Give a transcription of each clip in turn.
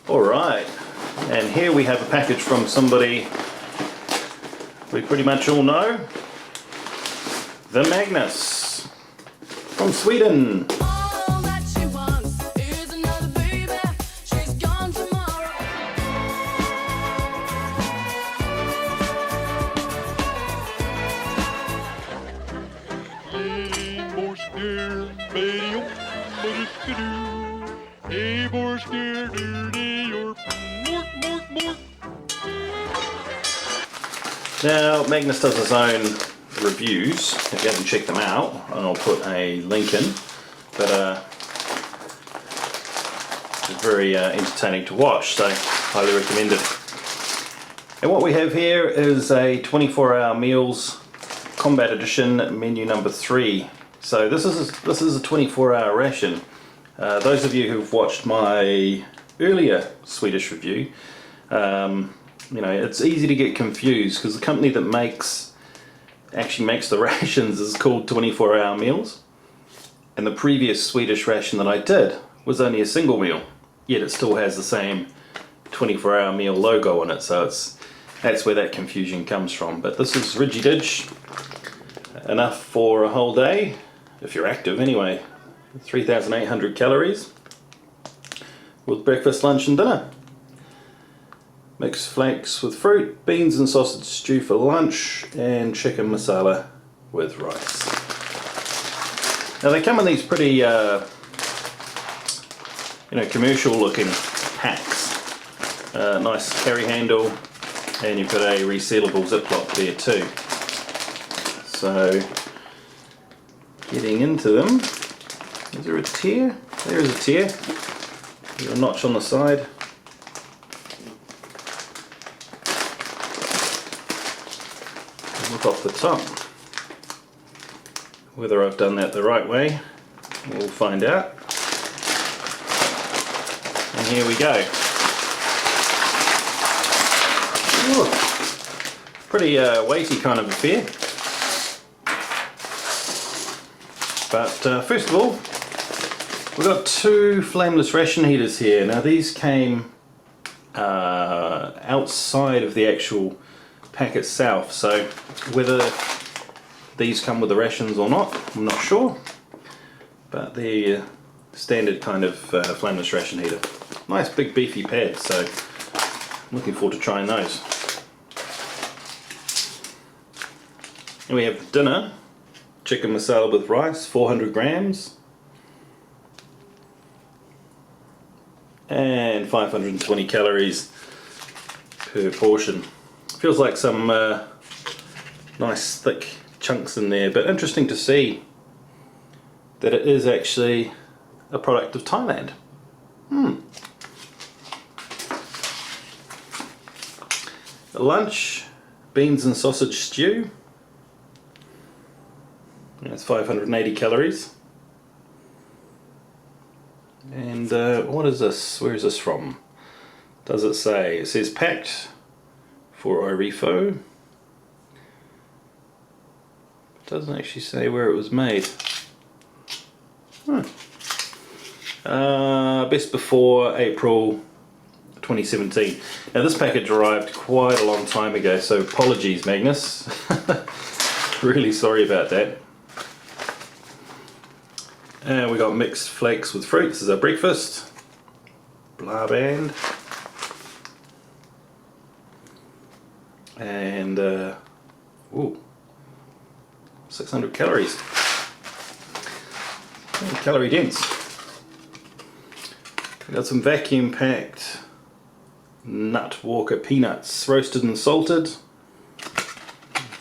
Alright, and here we have a package from somebody we pretty much all know. The Magnus from Sweden. Now, Magnus does his own reviews, if you haven't checked them out, and I'll put a link in, but it's very entertaining to watch, so highly recommend it. And what we have here is a 24-hour meals combat edition menu number 3. So this is a 24-hour ration. Those of you who've watched my earlier Swedish review, you know, it's easy to get confused because the company that actually makes the rations is called 24-hour meals, and the previous Swedish ration that I did was only a single meal, yet it still has the same 24-hour meal logo on it, so that's where that confusion comes from. But this is ridgy-dig, enough for a whole day, if you're active anyway. 3,800 calories with breakfast, lunch and dinner. Mixed flakes with fruit, beans and sausage stew for lunch, and chicken masala with rice. Now they come in these pretty, you know, commercial looking packs. Nice carry handle, and you've got a resealable Ziploc there too. So, getting into them, is there a tear? There is a tear. There's a notch on the side. Look off the top. Whether I've done that the right way, we'll find out. And here we go. Ooh, pretty weighty kind of affair. But first of all, we've got 2 flameless ration heaters here. Now these came outside of the actual pack itself, so whether these come with the rations or not, I'm not sure, but they're standard kind of flameless ration heater. Nice big beefy pad, so I'm looking forward to trying those. And we have dinner, chicken masala with rice, 400 grams, and 520 calories per portion. Feels like some nice thick chunks in there, but interesting to see that it is actually a product of Thailand. Lunch, beans and sausage stew. That's 580 calories. And what is this? Where is this from? Does it say? It says packed for Orifo. It doesn't actually say where it was made. Best before April 2017. Now this package arrived quite a long time ago, so apologies Magnus. Really sorry about that. And we got mixed flakes with fruit. This is our breakfast. Blah band. And ooh, 600 calories. Calorie dense. We got some vacuum packed Nut Walker peanuts, roasted and salted.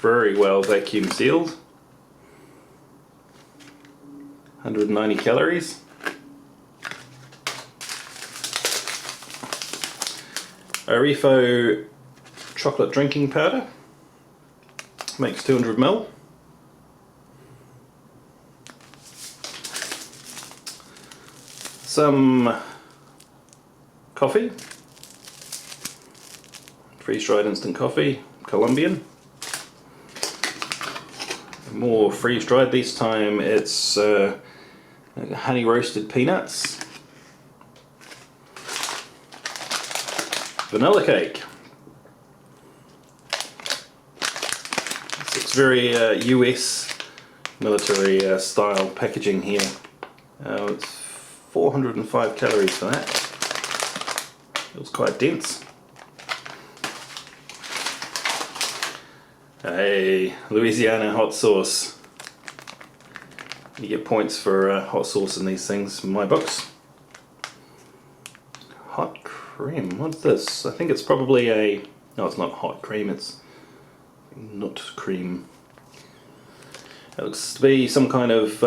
Very well vacuum sealed. 190 calories. Orifo chocolate drinking powder, makes 200 ml. Some coffee, freeze-dried instant coffee, Colombian. More freeze-dried, this time it's honey roasted peanuts. vanilla cake. This looks very US military style packaging here. It's 405 calories for that. Feels quite dense. Hey, Louisiana hot sauce. You get points for hot sauce in these things in my books. Hot cream, what's this? I think it's probably a... No, it's not hot cream, it's nut cream. It looks to be some kind of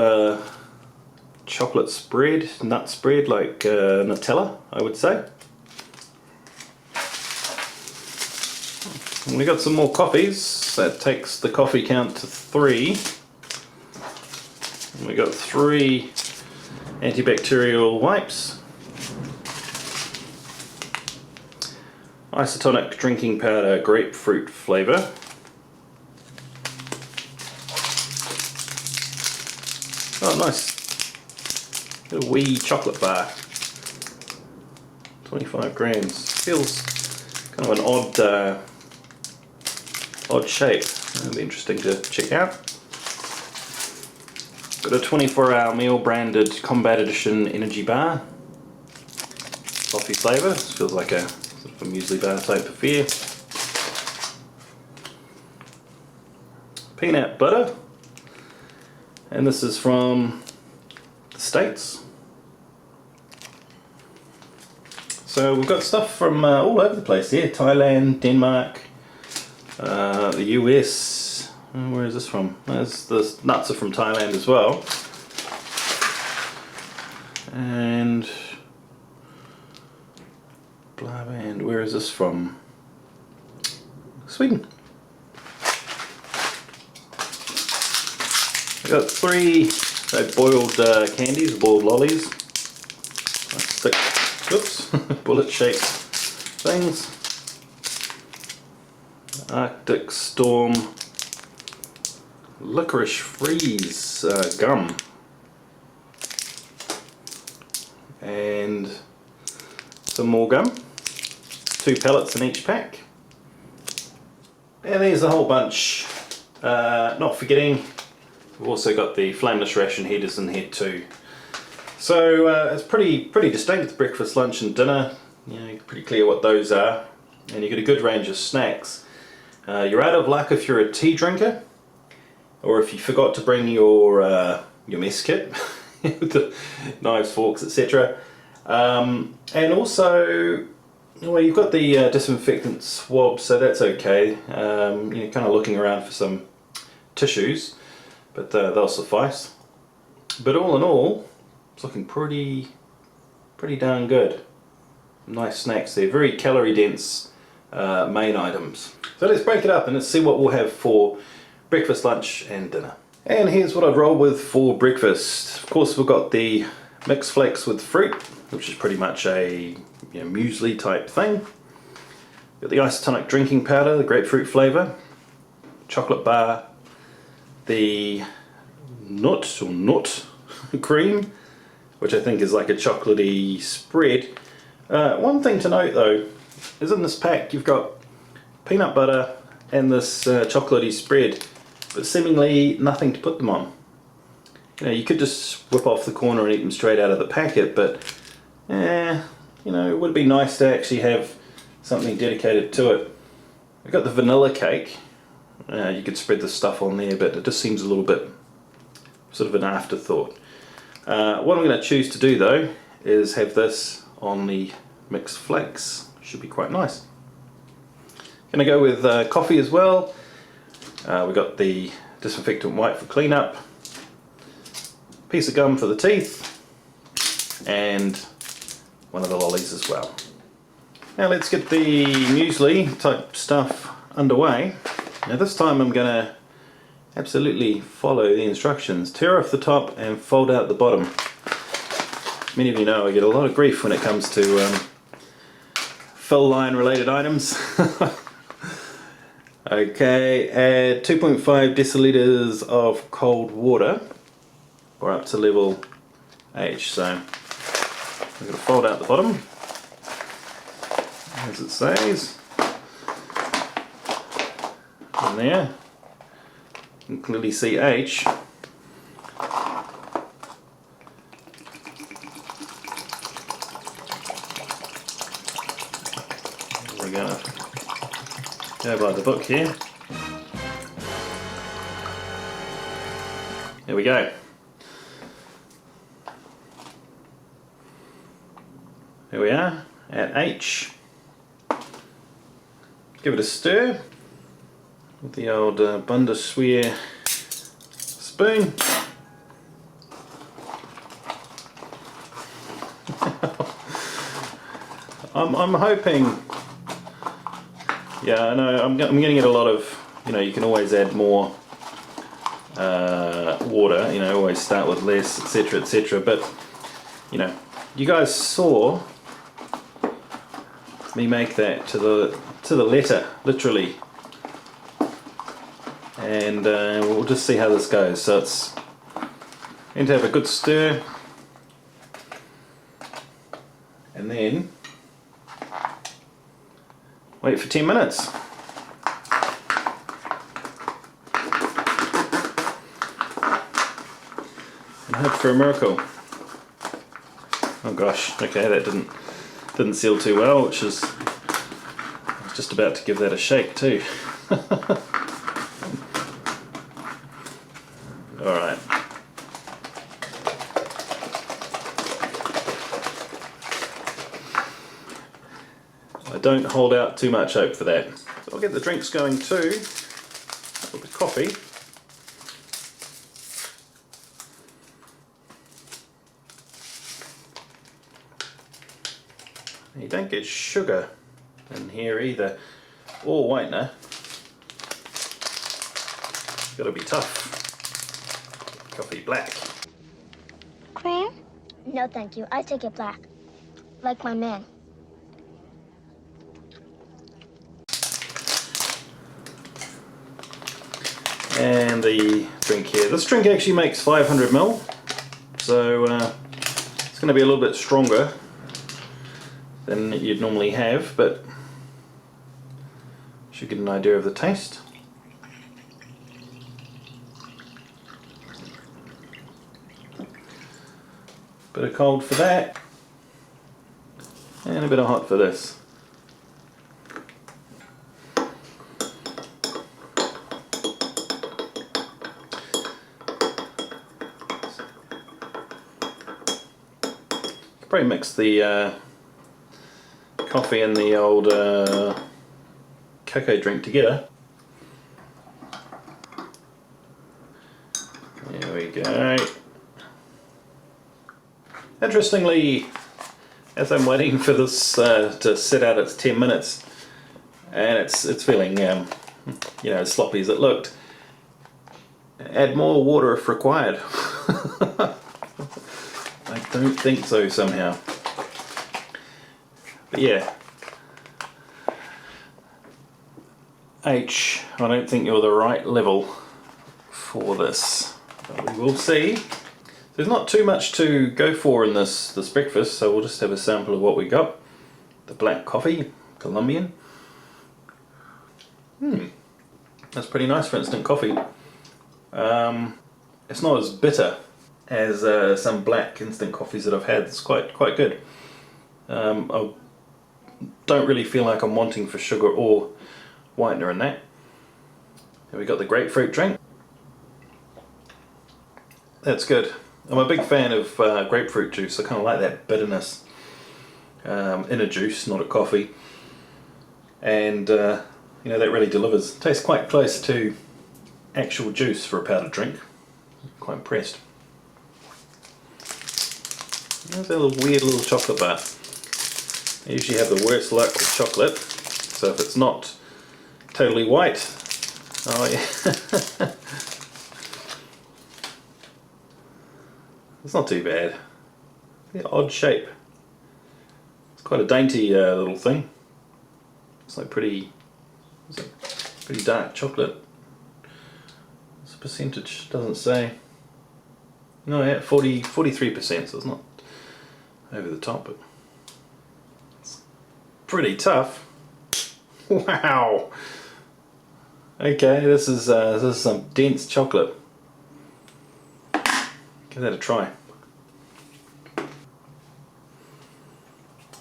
chocolate spread, nut spread, like Nutella, I would say. And we got some more coffees. That takes the coffee count to 3. And we got 3 antibacterial wipes. Isotonic drinking powder, grapefruit flavour. Oh, nice. A wee chocolate bar. 25 grams. Feels kind of an odd shape. That'll be interesting to check out. Got a 24-hour meal branded Combat Edition energy bar. Coffee flavour. This feels like a sort of a muesli bar type affair. Peanut butter. And this is from the States. So we've got stuff from all over the place here. Thailand, Denmark, the US. Where is this from? The nuts are from Thailand as well. And blah band, where is this from? Sweden. I got 3 boiled candies, boiled lollies. Nice thick, oops, bullet-shaped things. Arctic Storm licorice freeze gum. And some more gum. 2 pellets in each pack. And there's a whole bunch. Not forgetting, we've also got the flameless ration heaters in here too. So it's pretty distinct, breakfast, lunch and dinner. You know, pretty clear what those are. And you get a good range of snacks. You're out of luck if you're a tea drinker, or if you forgot to bring your mess kit, with the knives, forks, etc. And also, well, you've got the disinfectant swab, so that's okay. You're kind of looking around for some tissues, but they'll suffice. But all in all, it's looking pretty darn good. Nice snacks there, very calorie dense main items. So let's break it up and let's see what we'll have for breakfast, lunch and dinner. And here's what I'd roll with for breakfast. Of course, we've got the mixed flakes with fruit, which is pretty much a muesli type thing. Got the isotonic drinking powder, the grapefruit flavour, chocolate bar, the nut cream, which I think is like a chocolatey spread. One thing to note though is in this pack you've got peanut butter and this chocolatey spread, but seemingly nothing to put them on. You could just whip off the corner and eat them straight out of the packet, but it would be nice to actually have something dedicated to it. I've got the vanilla cake. You could spread this stuff on there, but it just seems a little bit sort of an afterthought. What I'm going to choose to do though is have this on the mixed flakes. Should be quite nice. Going to go with coffee as well. We've got the disinfectant wipe for cleanup, piece of gum for the teeth, and one of the lollies as well. Now let's get the muesli type stuff underway. Now this time I'm going to absolutely follow the instructions. Tear off the top and fold out the bottom. Many of you know I get a lot of grief when it comes to fill line related items. Okay, add 2.5 deciliters of cold water, or up to level H. So I'm going to fold out the bottom as it says. And there, you can clearly see H. We're going to go by the book here. There we go. There we are at H. Give it a stir with the old Bundeswehr spoon. I'm hoping. Yeah, I know. I'm getting it a lot of. You know, you can always add more water. You know, always start with less, etc., etc. But you know, you guys saw me make that to the letter, literally. And we'll just see how this goes. So it's going to have a good stir, and then wait for 10 minutes. And hope for a miracle. Oh gosh, okay, that didn't seal too well, which is, I was just about to give that a shake too. Alright. I don't hold out too much hope for that. So I'll get the drinks going too, with the coffee. You don't get sugar in here either, or whitener. It's got to be tough. Coffee black. Cream? No, thank you. I take it black. Like my man. And the drink here. This drink actually makes 500 ml, so it's going to be a little bit stronger than you'd normally have, but you should get an idea of the taste. Bit of cold for that, and a bit of hot for this. Probably mix the coffee and the old cocoa drink together. There we go. Interestingly, as I'm waiting for this to sit out its 10 minutes, and it's feeling you know, as sloppy as it looked, add more water if required. I don't think so somehow. But yeah, H, I don't think you're the right level for this. But we will see. There's not too much to go for in this breakfast, so we'll just have a sample of what we got. The black coffee, Colombian. That's pretty nice for instant coffee. It's not as bitter as some black instant coffees that I've had. It's quite good. I don't really feel like I'm wanting for sugar or whitener in that. And we got the grapefruit drink. That's good. I'm a big fan of grapefruit juice. I kind of like that bitterness in a juice, not a coffee. And you know, that really delivers. Tastes quite close to actual juice for a powdered drink. Quite impressed. There's a little weird little chocolate bar. I usually have the worst luck with chocolate, so if it's not totally white, oh yeah, it's not too bad. The odd shape. It's quite a dainty little thing. It's like pretty dark chocolate. What's the percentage? Doesn't say. No, yeah, 43%, so it's not over the top, but it's pretty tough. Wow. Okay, this is some dense chocolate. Give that a try.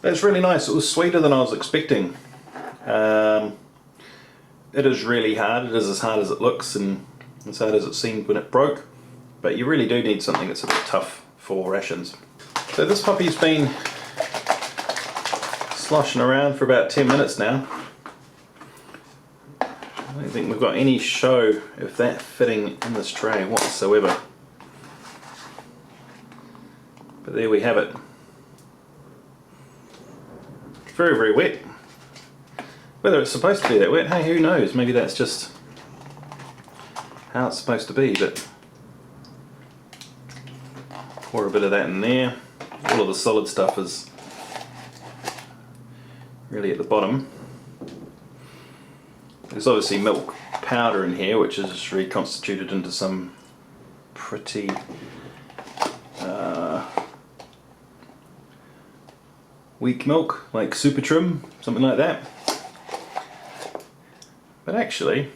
That's really nice. It was sweeter than I was expecting. It is really hard. It is as hard as it looks and as hard as it seemed when it broke. But you really do need something that's a bit tough for rations. So this puppy's been sloshing around for about 10 minutes now. I don't think we've got any show of that fitting in this tray whatsoever. But there we have it. Very, very wet. Whether it's supposed to be that wet, hey, who knows? Maybe that's just how it's supposed to be, but pour a bit of that in there. All of the solid stuff is really at the bottom. There's obviously milk powder in here, which is reconstituted into some pretty weak milk, like super trim, something like that. But actually,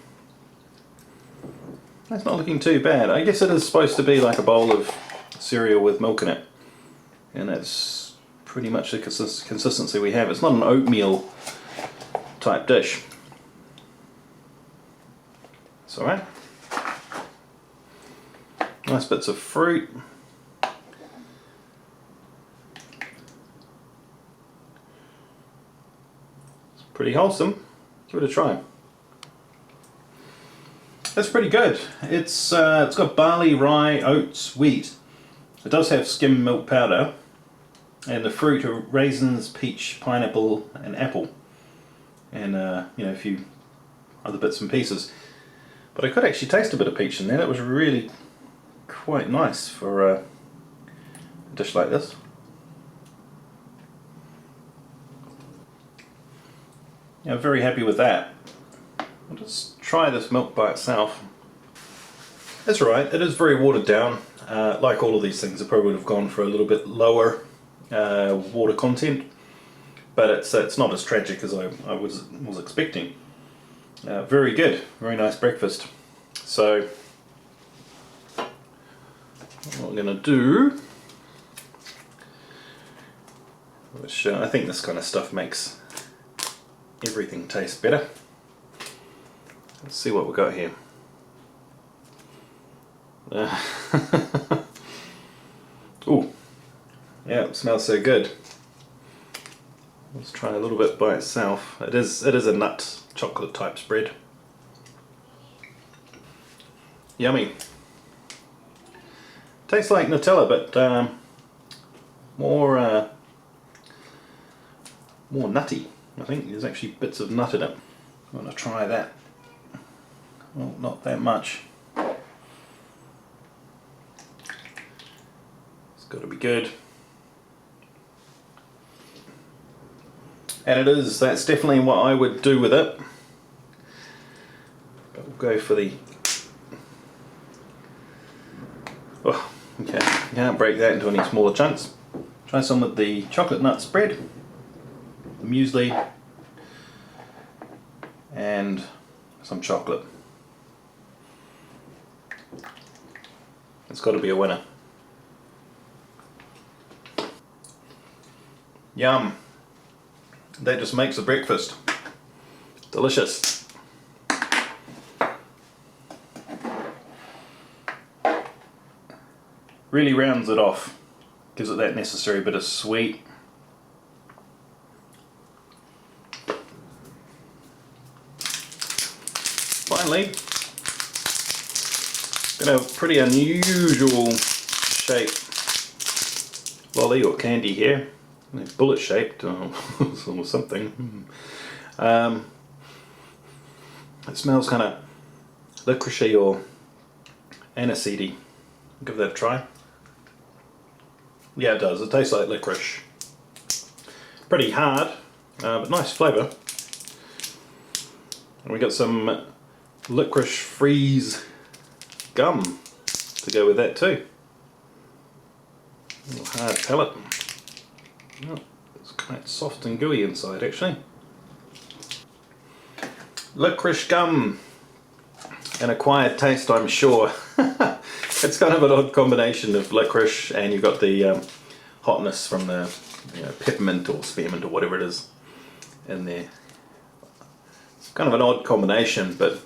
that's not looking too bad. I guess it is supposed to be like a bowl of cereal with milk in it, and that's pretty much the consistency we have. It's not an oatmeal type dish. It's alright. Nice bits of fruit. It's pretty wholesome. Give it a try. That's pretty good. It's got barley, rye, oats, wheat. It does have skim milk powder, and the fruit are raisins, peach, pineapple, and apple, and you know, a few other bits and pieces. But I could actually taste a bit of peach in there. That was really quite nice for a dish like this. Yeah, I'm very happy with that. I'll just try this milk by itself. That's right, it is very watered down. Like all of these things, I probably would have gone for a little bit lower water content, but it's not as tragic as I was expecting. Very good, very nice breakfast. So what I'm going to do, which I think this kind of stuff makes everything taste better. Let's see what we got here. Ooh, yeah, it smells so good. Let's try a little bit by itself. It is a nut chocolate type spread. Yummy. Tastes like Nutella, but more nutty. I think there's actually bits of nut in it. I'm going to try that. Well, not that much. It's got to be good. And that's definitely what I would do with it. But we'll go for the... Oh, okay, you can't break that into any smaller chunks. Try some with the chocolate nut spread, the muesli, and some chocolate. It's got to be a winner. Yum. That just makes a breakfast. Delicious. Really rounds it off. Gives it that necessary bit of sweet. Finally, got a pretty unusual shape lolly or candy here. Bullet shaped or something. It smells kind of licoricey or aniseedy. Give that a try. Yeah, it does. It tastes like licorice. Pretty hard, but nice flavour. And we got some licorice freeze gum to go with that too. A little hard palate. Oh, it's It's soft and gooey inside actually. Licorice gum. An acquired taste, I'm sure. It's kind of an odd combination of licorice and you've got the hotness from the peppermint or spearmint or whatever it is in there. It's kind of an odd combination, but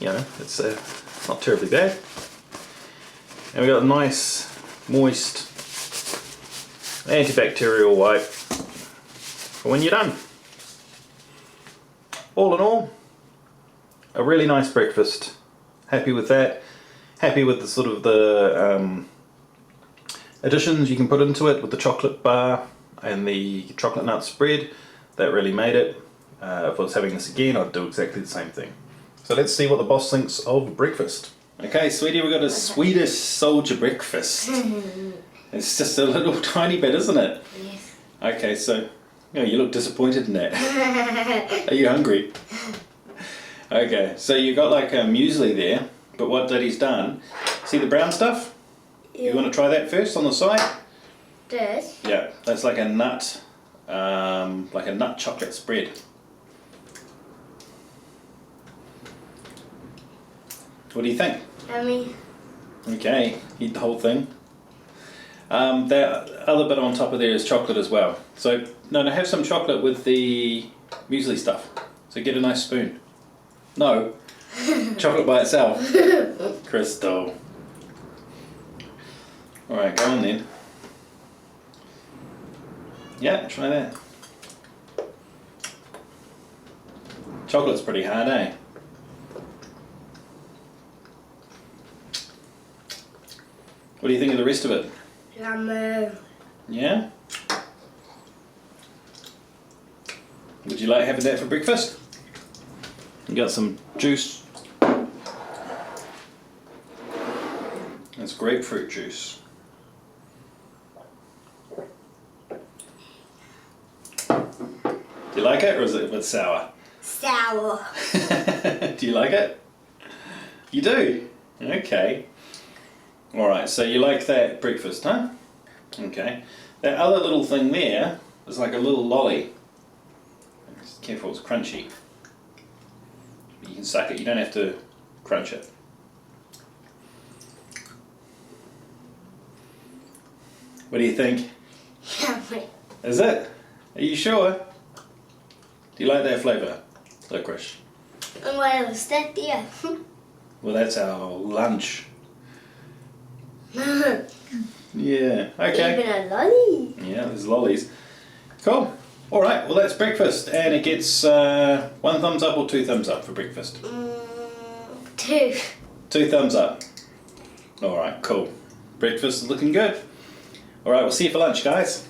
it's not terribly bad. And we've got a nice, moist, antibacterial wipe for when you're done. All in all, a really nice breakfast. Happy with that. Happy with the sort of the additions you can put into it with the chocolate bar and the chocolate nut spread. That really made it. If I was having this again, I'd do exactly the same thing. So let's see what the boss thinks of breakfast. Okay, sweetie, we've got a Swedish soldier breakfast. It's just a little tiny bit, isn't it? Yes. Okay, so you look disappointed in that. Are you hungry? Okay, so you got like a muesli there, but what Daddy's done, see the brown stuff? Yeah. You want to try that first on the side? This? Yeah, that's like a nut chocolate spread. What do you think? Yummy. Okay, eat the whole thing. That other bit on top of there is chocolate as well. So, no, have some chocolate with the muesli stuff. So get a nice spoon. No, chocolate by itself. Crystal. Alright, go on then. Yeah, try that. Chocolate's pretty hard, eh? What do you think of the rest of it? Yummy. Yeah? Would you like having that for breakfast? You got some juice. That's grapefruit juice. Do you like it, or is it a bit sour? Sour. Do you like it? You do? Okay. Alright, so you like that breakfast, huh? Okay. That other little thing there is like a little lolly. Just careful, it's crunchy. You can suck it, you don't have to crunch it. What do you think? Yummy. Is it? Are you sure? Do you like that flavour? Licorice. And what else? That there. Well, that's our lunch. Yeah, okay. Even a lolly. Yeah, there's lollies. Cool. Alright, well that's breakfast. And it gets 1 thumbs up or 2 thumbs up for breakfast? 2. 2 thumbs up. Alright, cool. Breakfast is looking good. Alright, we'll see you for lunch, guys.